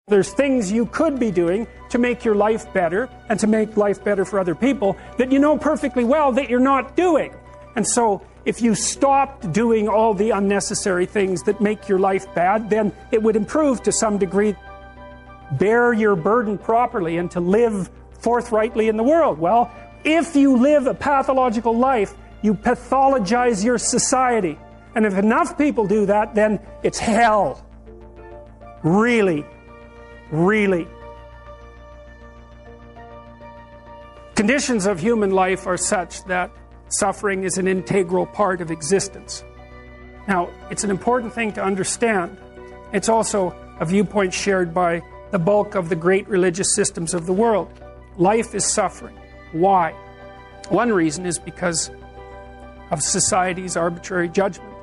There's things you could be doing to make your life better and to make life better for other people that you know perfectly well that you're not doing. And so if you stopped doing all the unnecessary things that make your life bad, then it would improve to some degree. Bear your burden properly and to live forthrightly in the world. Well, if you live a pathological life, you pathologize your society. And if enough people do that, then it's hell. Really. Really. Conditions of human life are such that suffering is an integral part of existence. Now, it's an important thing to understand. It's also a viewpoint shared by the bulk of the great religious systems of the world. Life is suffering. Why? One reason is because of society's arbitrary judgment.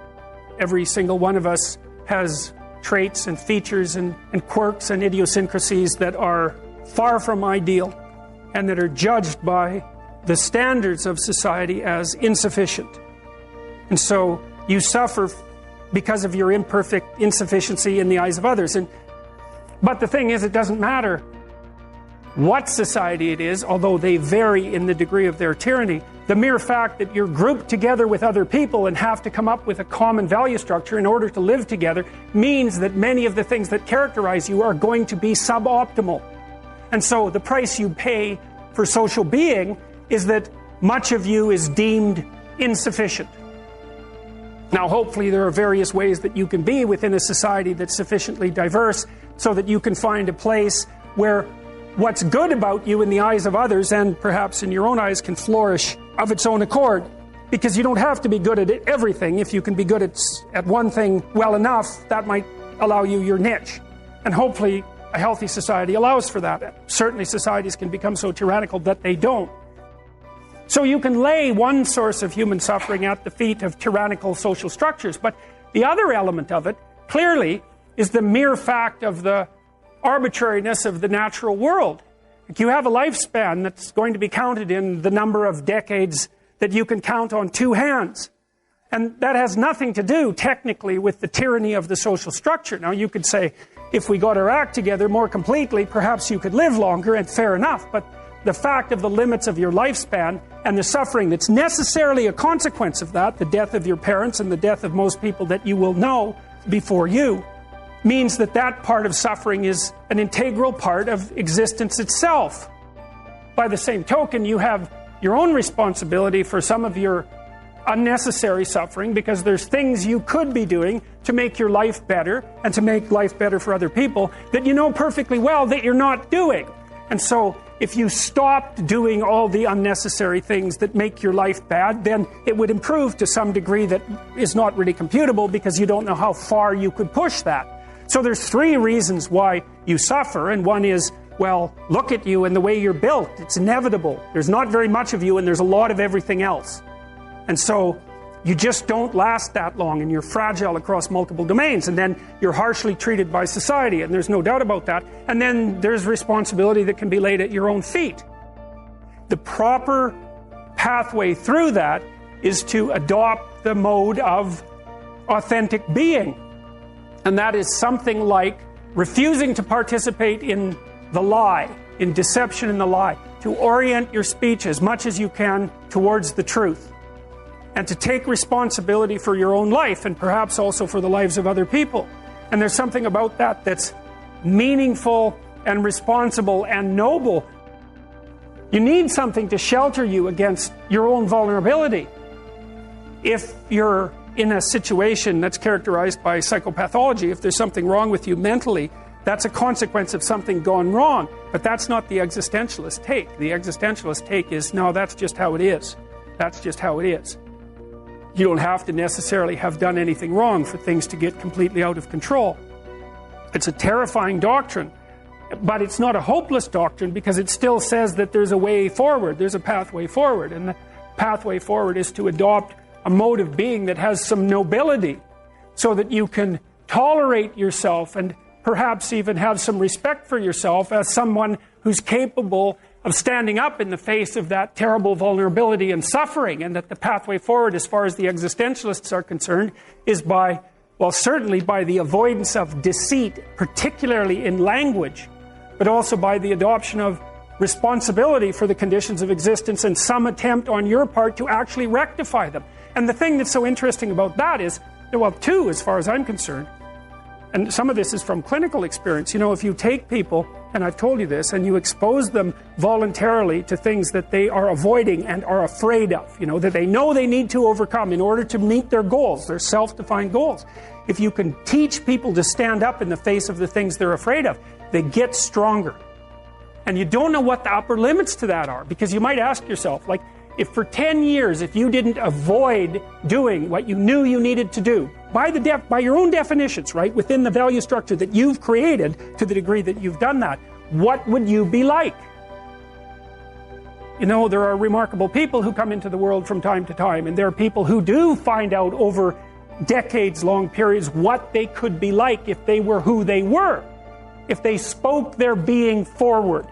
Every single one of us has traits and features and quirks and idiosyncrasies that are far from ideal and that are judged by the standards of society as insufficient. And so you suffer because of your imperfect insufficiency in the eyes of others. But the thing is, it doesn't matter what society it is, although they vary in the degree of their tyranny. The mere fact that you're grouped together with other people and have to come up with a common value structure in order to live together means that many of the things that characterize you are going to be suboptimal. And so the price you pay for social being is that much of you is deemed insufficient. Now, hopefully there are various ways that you can be within a society that's sufficiently diverse so that you can find a place where what's good about you in the eyes of others and perhaps in your own eyes can flourish of its own accord. Because you don't have to be good at everything. If you can be good at one thing well enough, that might allow you your niche. And hopefully a healthy society allows for that. Certainly societies can become so tyrannical that they don't. So you can lay one source of human suffering at the feet of tyrannical social structures, but the other element of it, clearly, is the mere fact of the arbitrariness of the natural world. Like you have a lifespan that's going to be counted in the number of decades that you can count on two hands. And that has nothing to do, technically, with the tyranny of the social structure. Now, you could say, if we got our act together more completely, perhaps you could live longer, and fair enough. But the fact of the limits of your lifespan and the suffering that's necessarily a consequence of that, the death of your parents and the death of most people that you will know before you, means that that part of suffering is an integral part of existence itself. By the same token, you have your own responsibility for some of your unnecessary suffering, because there's things you could be doing to make your life better and to make life better for other people that you know perfectly well that you're not doing. And so if you stopped doing all the unnecessary things that make your life bad, then it would improve to some degree that is not really computable, because you don't know how far you could push that. So there's three reasons why you suffer, and one is, well, look at you and the way you're built. It's inevitable. There's not very much of you and there's a lot of everything else. And so you just don't last that long, and you're fragile across multiple domains, and then you're harshly treated by society, and there's no doubt about that. And then there's responsibility that can be laid at your own feet. The proper pathway through that is to adopt the mode of authentic being. And that is something like refusing to participate in the lie, in deception in the lie, to orient your speech as much as you can towards the truth, and to take responsibility for your own life and perhaps also for the lives of other people. And there's something about that that's meaningful and responsible and noble. You need something to shelter you against your own vulnerability. If you're in a situation that's characterized by psychopathology, if there's something wrong with you mentally, that's a consequence of something gone wrong. But that's not the existentialist take. The existentialist take is, no, that's just how it is. That's just how it is. You don't have to necessarily have done anything wrong for things to get completely out of control. It's a terrifying doctrine, but it's not a hopeless doctrine, because it still says that there's a way forward, there's a pathway forward, and the pathway forward is to adopt a mode of being that has some nobility, so that you can tolerate yourself and perhaps even have some respect for yourself as someone who's capable of standing up in the face of that terrible vulnerability and suffering, and that the pathway forward, as far as the existentialists are concerned, is by Well, certainly by the avoidance of deceit, particularly in language, but also by the adoption of responsibility for the conditions of existence and some attempt on your part to actually rectify them. And the thing that's so interesting about that is, well, two, as far as I'm concerned, and some of this is from clinical experience. You know, if you take people, and I've told you this, and you expose them voluntarily to things that they are avoiding and are afraid of, you know, that they know they need to overcome in order to meet their goals, their self-defined goals. If you can teach people to stand up in the face of the things they're afraid of, they get stronger. And you don't know what the upper limits to that are, because you might ask yourself, like, if for 10 years, if you didn't avoid doing what you knew you needed to do, by your own definitions, right, within the value structure that you've created, to the degree that you've done that, what would you be like? You know, there are remarkable people who come into the world from time to time, and there are people who do find out over decades-long periods what they could be like if they were who they were, if they spoke their being forward.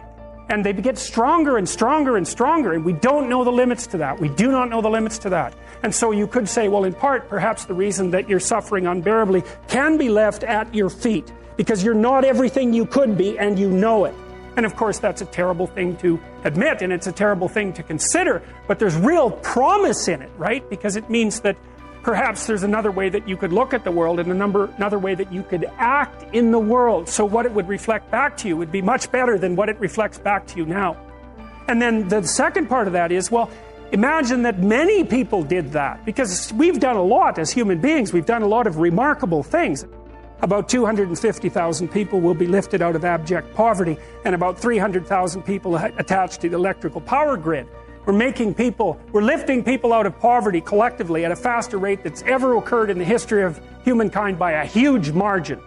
And they get stronger and stronger and stronger, and we don't know the limits to that. We do not know the limits to that. And so you could say, well, in part, perhaps the reason that you're suffering unbearably can be left at your feet, because you're not everything you could be, and you know it. And of course, that's a terrible thing to admit, and it's a terrible thing to consider, but there's real promise in it, right? Because it means that perhaps there's another way that you could look at the world, and another way that you could act in the world, so what it would reflect back to you would be much better than what it reflects back to you now. And then the second part of that is, well, imagine that many people did that, because we've done a lot as human beings. We've done a lot of remarkable things. About 250,000 people will be lifted out of abject poverty, and about 300,000 people attached to the electrical power grid. We're lifting people out of poverty collectively at a faster rate that's ever occurred in the history of humankind by a huge margin.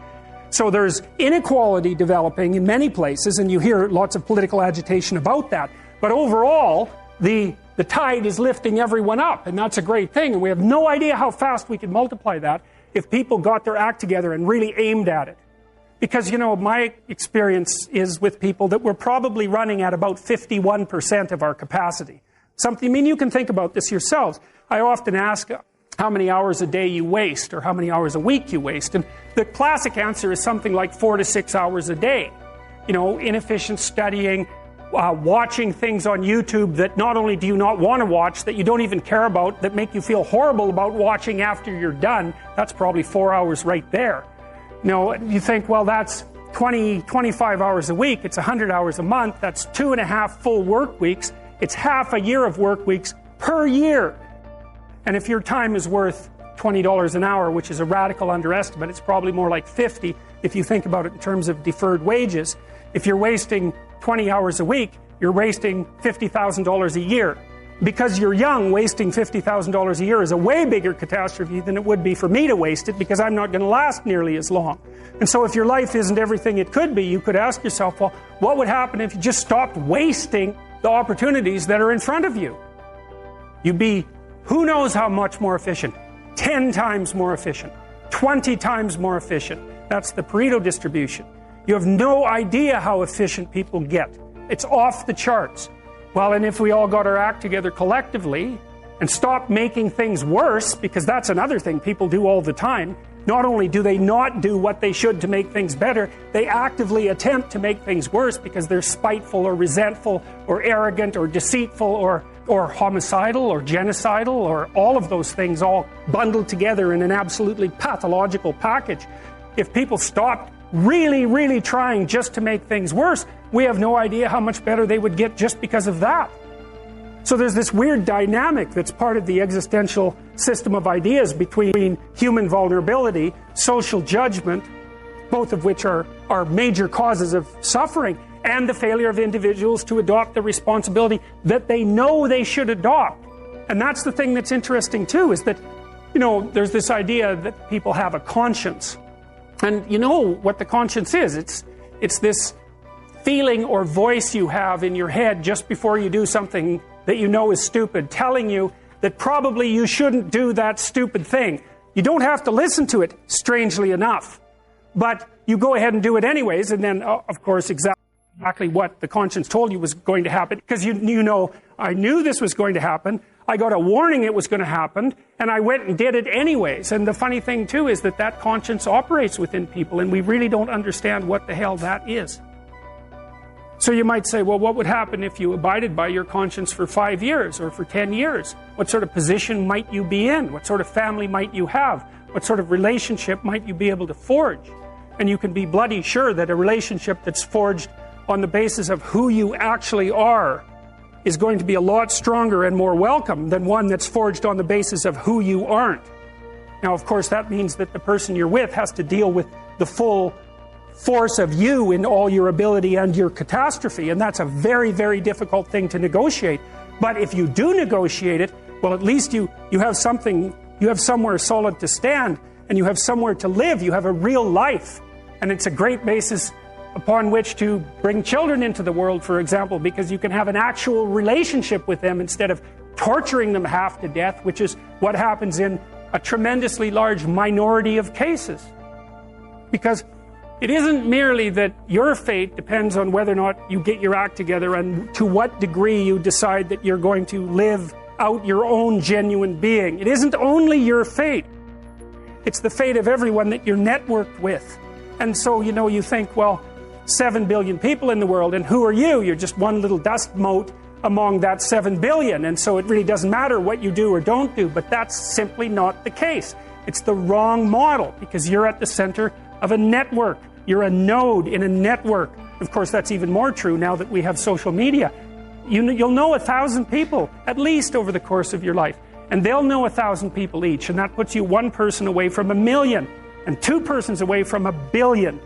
So there's inequality developing in many places, and you hear lots of political agitation about that. But overall, the tide is lifting everyone up, and that's a great thing. And we have no idea how fast we can multiply that if people got their act together and really aimed at it. Because, you know, my experience is with people that we're probably running at about 51% of our capacity. I mean, you can think about this yourselves. I often ask how many hours a day you waste, or how many hours a week you waste. And the classic answer is something like 4 to 6 hours a day. You know, inefficient studying, watching things on YouTube that not only do you not want to watch, that you don't even care about, that make you feel horrible about watching after you're done. That's probably 4 hours right there. You know, you think, well, that's 25 hours a week. It's 100 hours a month. That's 2.5 full work weeks. It's half a year of work weeks per year. And if your time is worth $20 an hour, which is a radical underestimate, it's probably more like 50 if you think about it in terms of deferred wages. If you're wasting 20 hours a week, you're wasting $50,000 a year. Because you're young, wasting $50,000 a year is a way bigger catastrophe than it would be for me to waste it, because I'm not going to last nearly as long. And so if your life isn't everything it could be, you could ask yourself, well, what would happen if you just stopped wasting the opportunities that are in front of you? You'd be, who knows how much more efficient? 10 times more efficient, 20 times more efficient. That's the Pareto distribution. You have no idea how efficient people get. It's off the charts. Well, and if we all got our act together collectively and stopped making things worse, because that's another thing people do all the time. Not only do they not do what they should to make things better, they actively attempt to make things worse because they're spiteful or resentful or arrogant or deceitful or homicidal or genocidal, or all of those things all bundled together in an absolutely pathological package. If people stopped really, really trying just to make things worse, we have no idea how much better they would get just because of that. So there's this weird dynamic that's part of the existential system of ideas between human vulnerability, social judgment, both of which are major causes of suffering, and the failure of individuals to adopt the responsibility that they know they should adopt. And that's the thing that's interesting too, is that, you know, there's this idea that people have a conscience. And you know what the conscience is. It's this feeling or voice you have in your head just before you do something that you know is stupid, telling you that probably you shouldn't do that stupid thing. You don't have to listen to it, strangely enough. But you go ahead and do it anyways, and then, of course, exactly what the conscience told you was going to happen, because you know, I knew this was going to happen. I got a warning it was going to happen, and I went and did it anyways. And the funny thing, too, is that that conscience operates within people, and we really don't understand what the hell that is. So you might say, well, what would happen if you abided by your conscience for 5 years or for 10 years? What sort of position might you be in? What sort of family might you have? What sort of relationship might you be able to forge? And you can be bloody sure that a relationship that's forged on the basis of who you actually are is going to be a lot stronger and more welcome than one that's forged on the basis of who you aren't. Now, of course, that means that the person you're with has to deal with the full force of you in all your ability and your catastrophe, and that's a very, very difficult thing to negotiate. But if you do negotiate it, well, at least you have something, you have somewhere solid to stand, and you have somewhere to live. You have a real life, and it's a great basis upon which to bring children into the world, for example, because you can have an actual relationship with them instead of torturing them half to death, which is what happens in a tremendously large minority of cases. Because it isn't merely that your fate depends on whether or not you get your act together and to what degree you decide that you're going to live out your own genuine being. It isn't only your fate. It's the fate of everyone that you're networked with. And so, you think, well, 7 billion people in the world, and who are you? You're just one little dust mote among that 7 billion, and so it really doesn't matter what you do or don't do, but that's simply not the case. It's the wrong model, because you're at the center of a network. You're a node in a network. Of course, that's even more true now that we have social media. You'll know 1,000 people, at least over the course of your life, and they'll know 1,000 people each, and that puts you one person away from 1 million, and 2 persons away from 1 billion.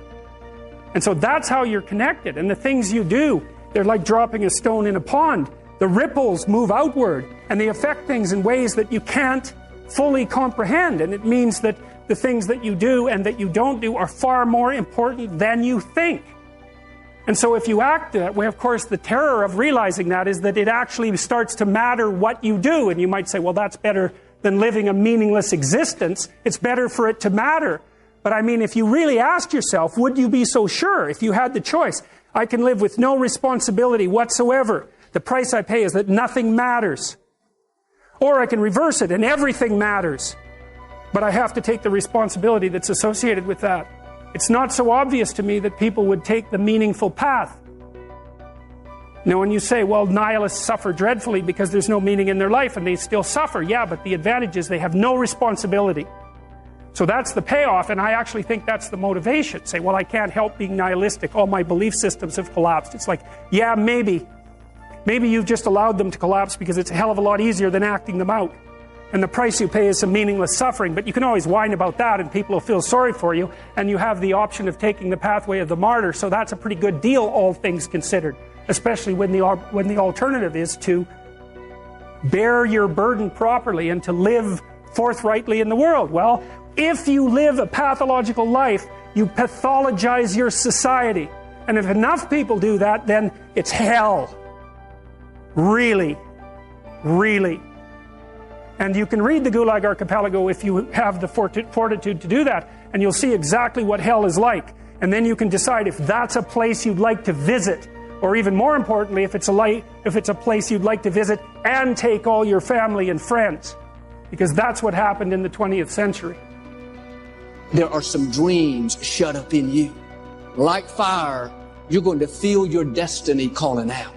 And so that's how you're connected. And the things you do, they're like dropping a stone in a pond. The ripples move outward, and they affect things in ways that you can't fully comprehend. And it means that the things that you do and that you don't do are far more important than you think. And so if you act that way, of course, the terror of realizing that is that it actually starts to matter what you do. And you might say, well, that's better than living a meaningless existence. It's better for it to matter. But I mean, if you really asked yourself, would you be so sure if you had the choice? I can live with no responsibility whatsoever. The price I pay is that nothing matters. Or I can reverse it and everything matters. But I have to take the responsibility that's associated with that. It's not so obvious to me that people would take the meaningful path. Now, when you say, well, nihilists suffer dreadfully because there's no meaning in their life, and they still suffer, yeah, but the advantage is they have no responsibility. So that's the payoff, and I actually think that's the motivation. Say, well, I can't help being nihilistic. All my belief systems have collapsed. It's like, yeah, maybe. Maybe you've just allowed them to collapse because it's a hell of a lot easier than acting them out. And the price you pay is some meaningless suffering, but you can always whine about that and people will feel sorry for you, and you have the option of taking the pathway of the martyr, so that's a pretty good deal, all things considered, especially when the alternative is to bear your burden properly and to live forthrightly in the world. Well, if you live a pathological life, you pathologize your society. And if enough people do that, then it's hell. Really. Really. And you can read the Gulag Archipelago if you have the fortitude to do that, and you'll see exactly what hell is like. And then you can decide if that's a place you'd like to visit, or even more importantly, if it's a place you'd like to visit and take all your family and friends. Because that's what happened in the 20th century. There are some dreams shut up in you. Like fire, you're going to feel your destiny calling out.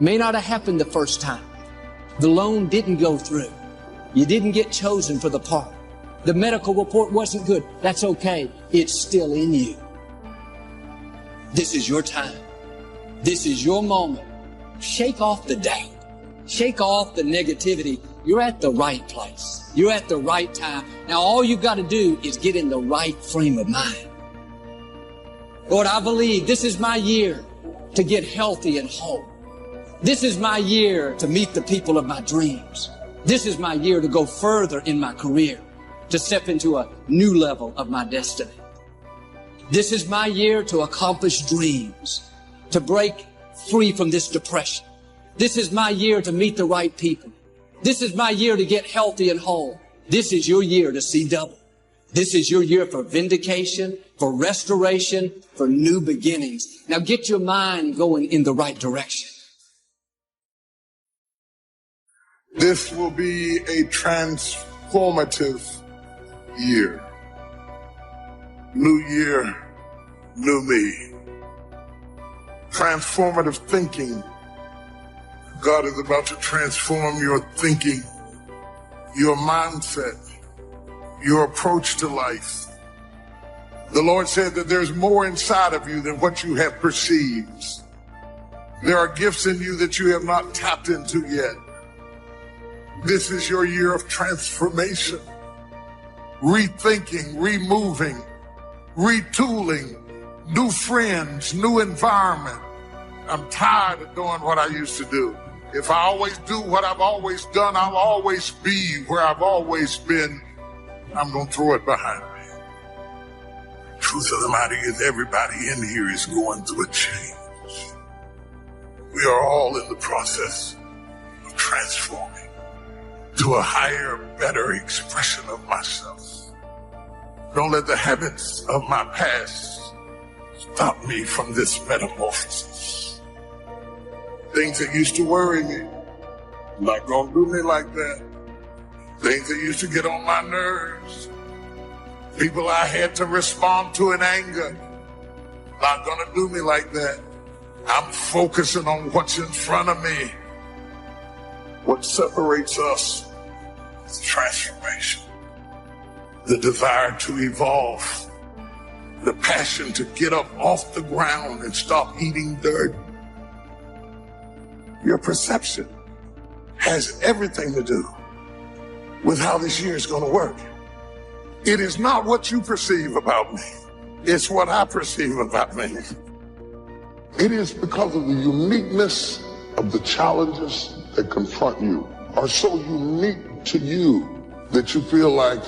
May not have happened the first time. The loan didn't go through. You didn't get chosen for the part. The medical report wasn't good. That's okay. It's still in you. This is your time. This is your moment. Shake off the doubt. Shake off the negativity. You're at the right place. You're at the right time. Now all you've got to do is get in the right frame of mind. Lord, I believe this is my year to get healthy and whole. This is my year to meet the people of my dreams. This is my year to go further in my career, to step into a new level of my destiny. This is my year to accomplish dreams, to break free from this depression. This is my year to meet the right people. This is my year to get healthy and whole. This is your year to see double. This is your year for vindication, for restoration, for new beginnings. Now get your mind going in the right direction. This will be a transformative year. New year, new me. Transformative thinking. God is about to transform your thinking, your mindset, your approach to life. The Lord said that there's more inside of you than what you have perceived. There are gifts in you that you have not tapped into yet. This is your year of transformation, rethinking, removing, retooling, new friends, new environment. I'm tired of doing what I used to do. If I always do what I've always done, I'll always be where I've always been. I'm going to throw it behind me. Truth of the matter is, everybody in here is going through a change. We are all in the process of transforming to a higher, better expression of myself. Don't let the habits of my past stop me from this metamorphosis. Things that used to worry me, not gonna do me like that. Things that used to get on my nerves, people I had to respond to in anger, not gonna do me like that. I'm focusing on what's in front of me. What separates us is transformation, the desire to evolve, the passion to get up off the ground and stop eating dirt. Your perception has everything to do with how this year is going to work. It is not what you perceive about me. It's what I perceive about me. It is because of the uniqueness of the challenges that confront you are so unique to you that you feel like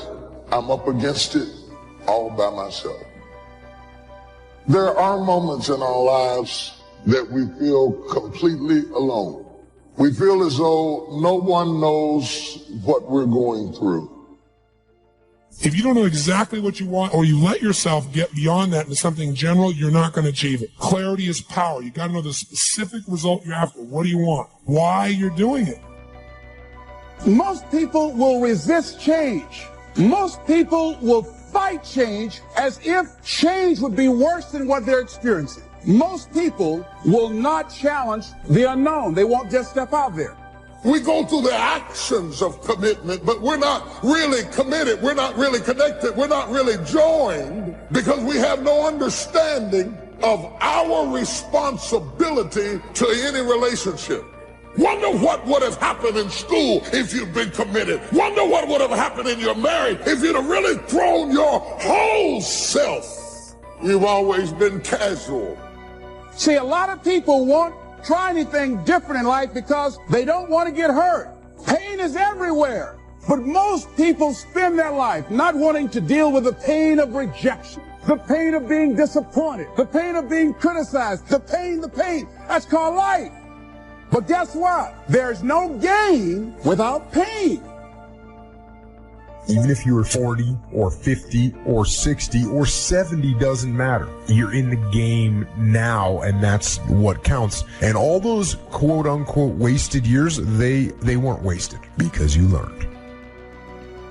I'm up against it all by myself. There are moments in our lives that we feel completely alone. We feel as though no one knows what we're going through. If you don't know exactly what you want, or you let yourself get beyond that into something general, you're not going to achieve it. Clarity is power. You got to know the specific result you're after. What do you want? Why you're doing it. Most people will resist change. Most people will fight change as if change would be worse than what they're experiencing. Most people will not challenge the unknown. They won't just step out there. We go through the actions of commitment, but we're not really committed. We're not really connected. We're not really joined because we have no understanding of our responsibility to any relationship. Wonder what would have happened in school if you'd been committed. Wonder what would have happened in your marriage if you'd have really thrown your whole self. You've always been casual. See, a lot of people won't try anything different in life because they don't want to get hurt. Pain is everywhere. But most people spend their life not wanting to deal with the pain of rejection, the pain of being disappointed, the pain of being criticized, the pain. That's called life. But guess what? There's no gain without pain. Even if you were 40 or 50 or 60 or 70, doesn't matter. You're in the game now, and that's what counts. And all those quote-unquote wasted years, they weren't wasted because you learned.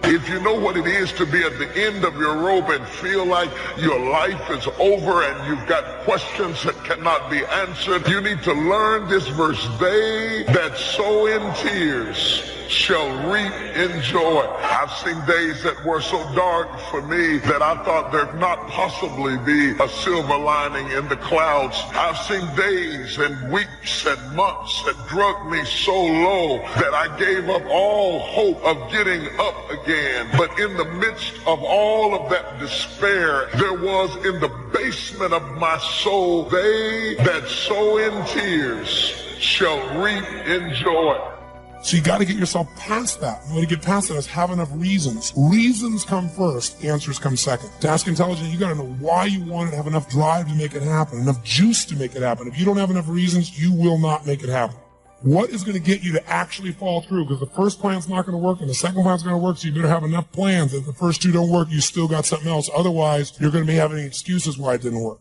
If you know what it is to be at the end of your rope and feel like your life is over and you've got questions that cannot be answered, you need to learn this verse. They that sow in tears shall reap in joy. I've seen days that were so dark for me that I thought there could not possibly be a silver lining in the clouds. I've seen days and weeks and months that drugged me so low that I gave up all hope of getting up again. But in the midst of all of that despair, there was in the basement of my soul, they that sow in tears shall reap in joy. So you got to get yourself past that. The way to get past that is have enough reasons. Reasons come first, answers come second. To ask intelligent, you got to know why you want it, have enough drive to make it happen, enough juice to make it happen. If you don't have enough reasons, you will not make it happen. What is going to get you to actually fall through? Because the first plan's not going to work and the second plan's going to work, so you better have enough plans. If the first two don't work, you still got something else. Otherwise, you're going to be having excuses why it didn't work.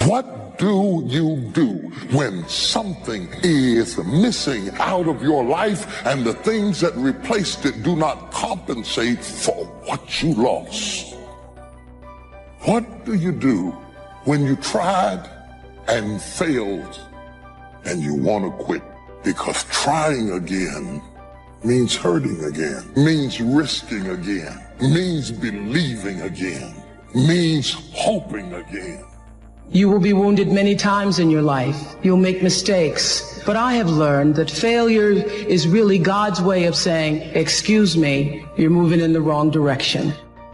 What do you do when something is missing out of your life and the things that replaced it do not compensate for what you lost? What do you do when you tried and failed and you want to quit? Because trying again means hurting again, means risking again, means believing again, means hoping again. You will be wounded many times in your life. You'll make mistakes. But I have learned that failure is really God's way of saying, excuse me, you're moving in the wrong direction.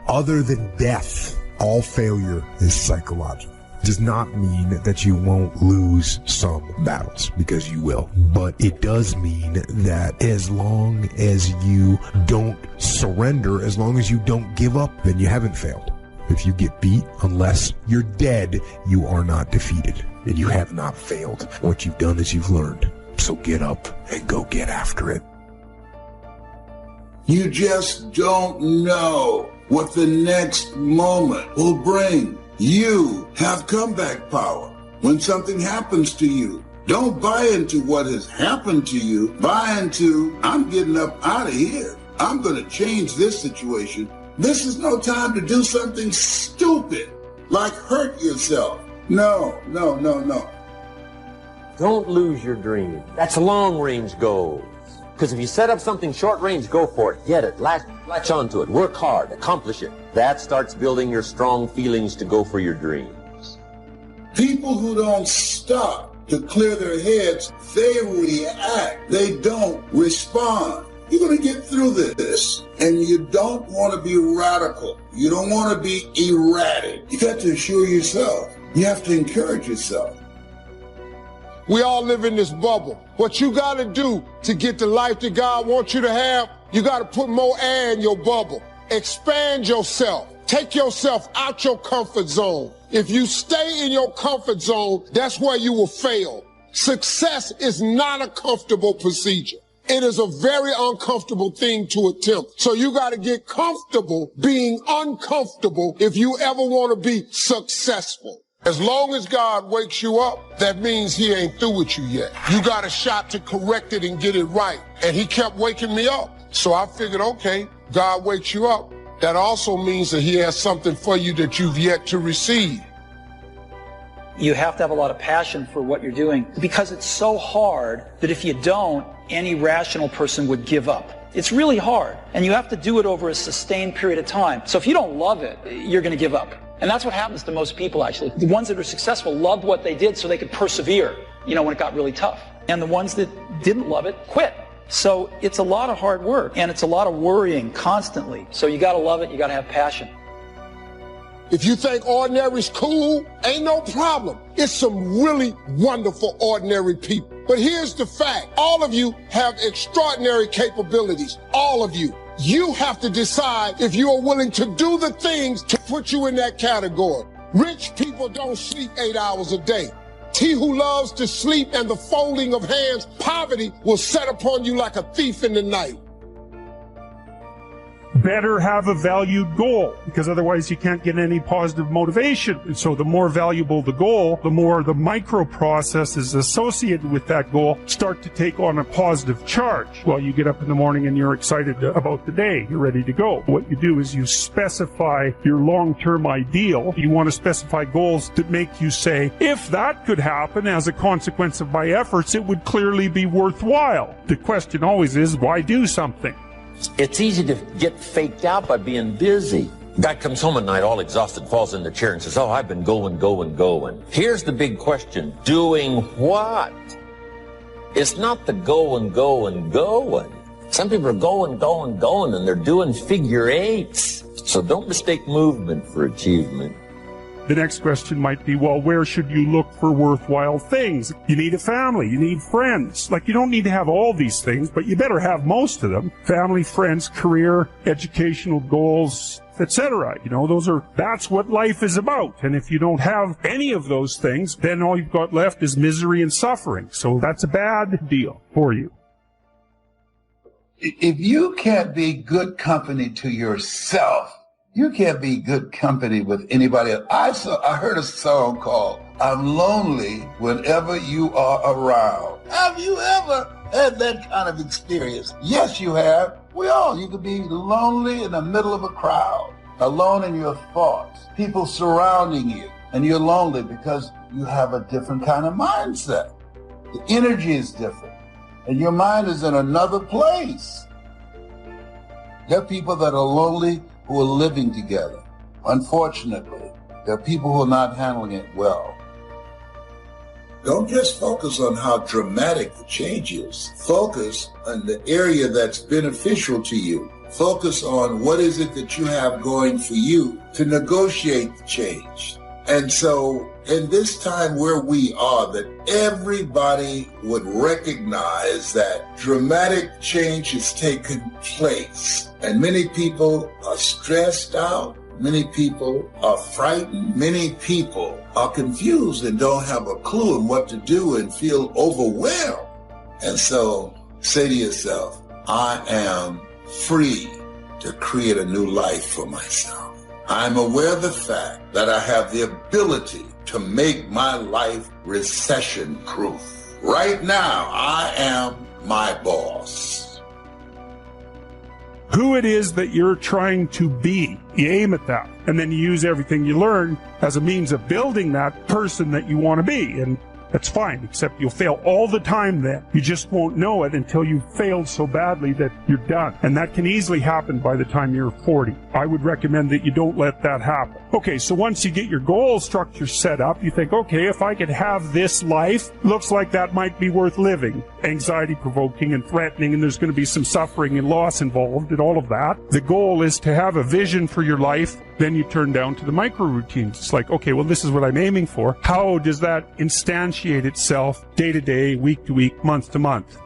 Other than death, all failure is psychological. Does not mean that you won't lose some battles, because you will. But it does mean that as long as you don't surrender, as long as you don't give up, then you haven't failed. If you get beat, unless you're dead, you are not defeated, and you have not failed. What you've done is you've learned. So get up and go get after it. You just don't know what the next moment will bring. You have comeback power. When something happens to you, don't buy into what has happened to you. Buy into, I'm getting up out of here. I'm going to change this situation. This is no time to do something stupid, like hurt yourself. No. Don't lose your dream. That's long-range goals. Because if you set up something short-range, go for it. Get it. Latch onto it. Work hard. Accomplish it. That starts building your strong feelings to go for your dreams. People who don't stop to clear their heads, they react. They don't respond. You're going to get through this. And you don't want to be radical. You don't want to be erratic. You got to assure yourself. You have to encourage yourself. We all live in this bubble. What you got to do to get the life that God wants you to have, you got to put more air in your bubble. Expand yourself. Take yourself out your comfort zone. If you stay in your comfort zone, that's where you will fail. Success is not a comfortable procedure. It is a very uncomfortable thing to attempt. So you got to get comfortable being uncomfortable if you ever want to be successful. As long as God wakes you up, that means he ain't through with you yet. You got a shot to correct it and get it right. And he kept waking me up. So I figured, okay, God wakes you up. That also means that he has something for you that you've yet to receive. You have to have a lot of passion for what you're doing, because it's so hard that if you don't, any rational person would give up. It's really hard, and you have to do it over a sustained period of time. So if you don't love it, you're going to give up. And that's what happens to most people, actually. The ones that are successful loved what they did so they could persevere, when it got really tough. And the ones that didn't love it quit. So it's a lot of hard work, and it's a lot of worrying constantly. So you got to love it, you got to have passion. If you think ordinary's cool, ain't no problem. It's some really wonderful ordinary people. But here's the fact. All of you have extraordinary capabilities. All of you. You have to decide if you are willing to do the things to put you in that category. Rich people don't sleep 8 hours a day. He who loves to sleep and the folding of hands, poverty will set upon you like a thief in the night. Better have a valued goal, because otherwise you can't get any positive motivation. And so the more valuable the goal, the more the micro processes associated with that goal start to take on a positive charge. Well, you get up in the morning and you're excited about the day. You're ready to go. What you do is you specify your long-term ideal. You want to specify goals that make you say, if that could happen as a consequence of my efforts, it would clearly be worthwhile. The question always is, why do something? It's easy to get faked out by being busy. Guy comes home at night all exhausted, falls in the chair and says, oh, I've been going. Here's the big question. Doing what? It's not the going. Some people are going, and they're doing figure eights. So don't mistake movement for achievement. The next question might be, well, where should you look for worthwhile things? You need a family. You need friends. You don't need to have all these things, but you better have most of them. Family, friends, career, educational goals, etc. That's what life is about. And if you don't have any of those things, then all you've got left is misery and suffering. So that's a bad deal for you. If you can't be good company to yourself, you can't be good company with anybody else. I heard a song called I'm lonely whenever you are around. Have you ever had that kind of experience? Yes, you have. You could be lonely in the middle of a crowd, alone in your thoughts, people surrounding you, and you're lonely because you have a different kind of mindset. The energy is different, and your mind is in another place. There are people that are lonely who are living together. Unfortunately, there are people who are not handling it well. Don't just focus on how dramatic the change is. Focus on the area that's beneficial to you. Focus on what is it that you have going for you to negotiate the change. And so in this time where we are, that everybody would recognize that dramatic change has taken place. And many people are stressed out. Many people are frightened. Many people are confused and don't have a clue on what to do and feel overwhelmed. And so say to yourself, I am free to create a new life for myself. I'm aware of the fact that I have the ability to make my life recession-proof. Right now, I am my boss. Who it is that you're trying to be, you aim at that, and then you use everything you learn as a means of building that person that you want to be. And that's fine, except you'll fail all the time then. You just won't know it until you've failed so badly that you're done. And that can easily happen by the time you're 40. I would recommend that you don't let that happen. Okay, so once you get your goal structure set up, you think, okay, if I could have this life, looks like that might be worth living. Anxiety-provoking and threatening, and there's going to be some suffering and loss involved and all of that. The goal is to have a vision for your life. Then you turn down to the micro routines. It's like, okay, well, this is what I'm aiming for. How does that instantiate itself day to day, week to week, month to month?